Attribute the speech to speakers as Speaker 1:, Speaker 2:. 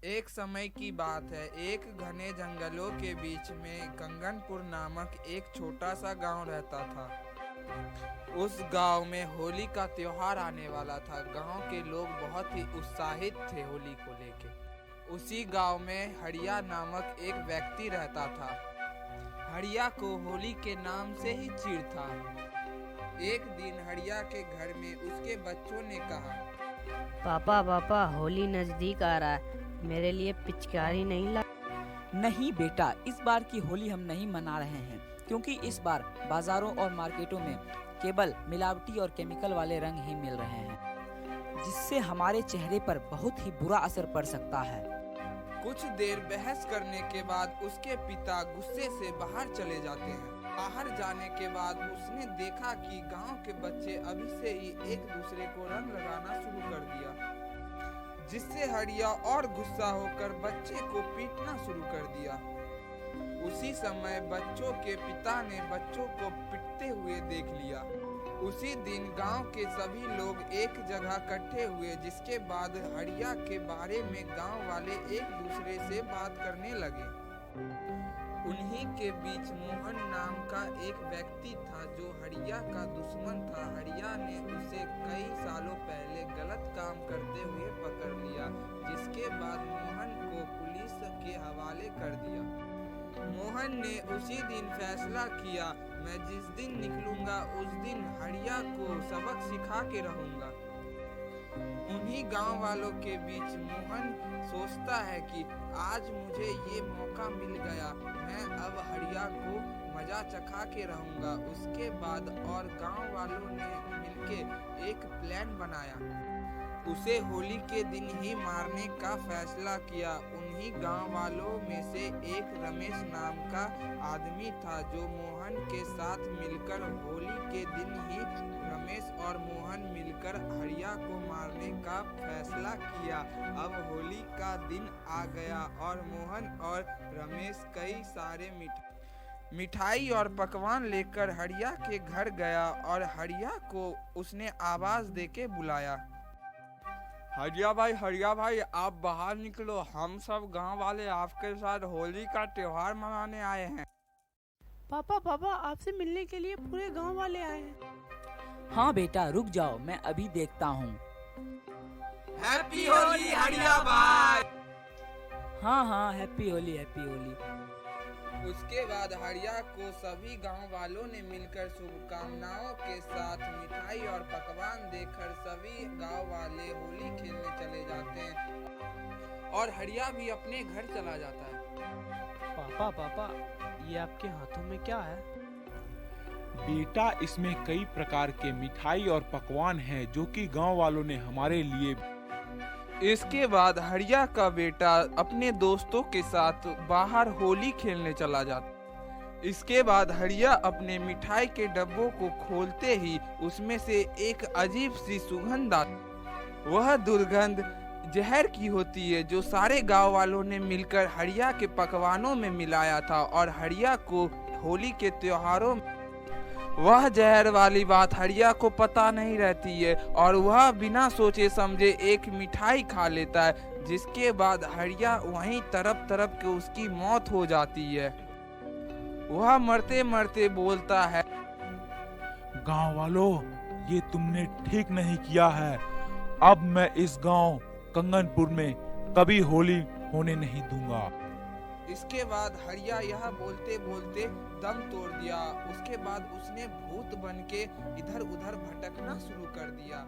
Speaker 1: एक समय की बात है। एक घने जंगलों के बीच में कंगनपुर नामक एक छोटा सा गांव रहता था। उस गांव में होली का त्योहार आने वाला था। गांव के लोग बहुत ही उत्साहित थे होली को लेके। उसी गांव में हरिया नामक एक व्यक्ति रहता था। हरिया को होली के नाम से ही चिढ़ था। एक दिन हरिया के घर में उसके बच्चों ने कहा,
Speaker 2: पापा पापा होली नजदीक आ रहा है, मेरे लिए पिचकारी नहीं ला।
Speaker 3: नहीं बेटा, इस बार की होली हम नहीं मना रहे हैं क्योंकि इस बार बाजारों और मार्केटों में केवल मिलावटी और केमिकल वाले रंग ही मिल रहे हैं, जिससे हमारे चेहरे पर बहुत ही बुरा असर पड़ सकता है।
Speaker 1: कुछ देर बहस करने के बाद उसके पिता गुस्से से बाहर चले जाते हैं। बाहर जाने के बाद उसने देखा कि गांव के बच्चे अभी से ही एक दूसरे को रंग लगाना शुरू कर दिया, जिससे हरिया और गुस्सा होकर बच्चे को पीटना शुरू कर दिया। उसी समय बच्चों के पिता ने बच्चों को पिटते हुए देख लिया। उसी दिन गांव के सभी लोग एक जगह इकट्ठे हुए, जिसके बाद हरिया के बारे में गांव वाले एक दूसरे से बात करने लगे। उन्हीं के बीच मोहन नाम का एक व्यक्ति था जो हरिया का दुश्मन था। हरिया ने उसे कई सालों पहले गलत काम करते हुए पकड़ लिया, जिसके बाद मोहन को पुलिस के हवाले कर दिया। मोहन ने उसी दिन फैसला किया, मैं जिस दिन निकलूंगा उस दिन हरिया को सबक सिखा के रहूंगा। उन्हीं गांव वालों के बीच मोहन सोचता है कि आज मुझे ये मौका मिल गया, मैं अब हरिया को मजा चखा के रहूंगा। उसके बाद और गांव वालों ने मिलके एक प्लान बनाया। उसे होली के दिन ही मारने का फैसला किया। उन्हीं गांव वालों में से एक रमेश नाम का आदमी था जो मोहन के साथ मिलकर होली के दिन ही रमेश और मोहन मिलकर हरिया को मारने का फैसला किया। अब होली का दिन आ गया और मोहन और रमेश कई सारे मिठाई और पकवान लेकर हरिया के घर गया और हरिया को उसने आवाज देके बुलाया, हरिया भाई आप बाहर निकलो, हम सब गांव वाले आपके साथ होली का त्योहार मनाने आए हैं।
Speaker 4: पापा आपसे मिलने के लिए पूरे गांव वाले आए हैं।
Speaker 3: हाँ बेटा, रुक जाओ, मैं अभी देखता हूँ।
Speaker 1: हैप्पी होली हरिया भाई।
Speaker 3: हाँ, हैप्पी होली।
Speaker 1: उसके बाद हरिया को सभी गांव वालों ने मिलकर शुभकामनाओं के साथ मिठाई और पकवान देकर सभी गांव वाले होली खेलने चले जाते हैं और हरिया भी अपने घर चला जाता है।
Speaker 4: पापा ये आपके हाथों में क्या है?
Speaker 5: बेटा, इसमें कई प्रकार के मिठाई और पकवान हैं जो कि गांव वालों ने हमारे लिए।
Speaker 1: इसके बाद हरिया का बेटा अपने दोस्तों के साथ बाहर होली खेलने चला जाता। इसके बाद हरिया अपने मिठाई के डब्बों को खोलते ही उसमें से एक अजीब सी सुगंध आती। वह दुर्गंध जहर की होती है जो सारे गांव वालों ने मिलकर हरिया के पकवानों में मिलाया था और हरिया को होली के त्योहारों में वह जहर वाली बात हरिया को पता नहीं रहती है और वह बिना सोचे समझे एक मिठाई खा लेता है, जिसके बाद हरिया वहीं तरफ के उसकी मौत हो जाती है। वह मरते मरते बोलता है,
Speaker 5: गांव वालों, ये तुमने ठीक नहीं किया है। अब मैं इस गांव कंगनपुर में कभी होली होने नहीं दूंगा।
Speaker 1: इसके बाद हरिया यह बोलते बोलते दम तोड़ दिया। उसके बाद उसने भूत बन के इधर उधर भटकना शुरू कर दिया।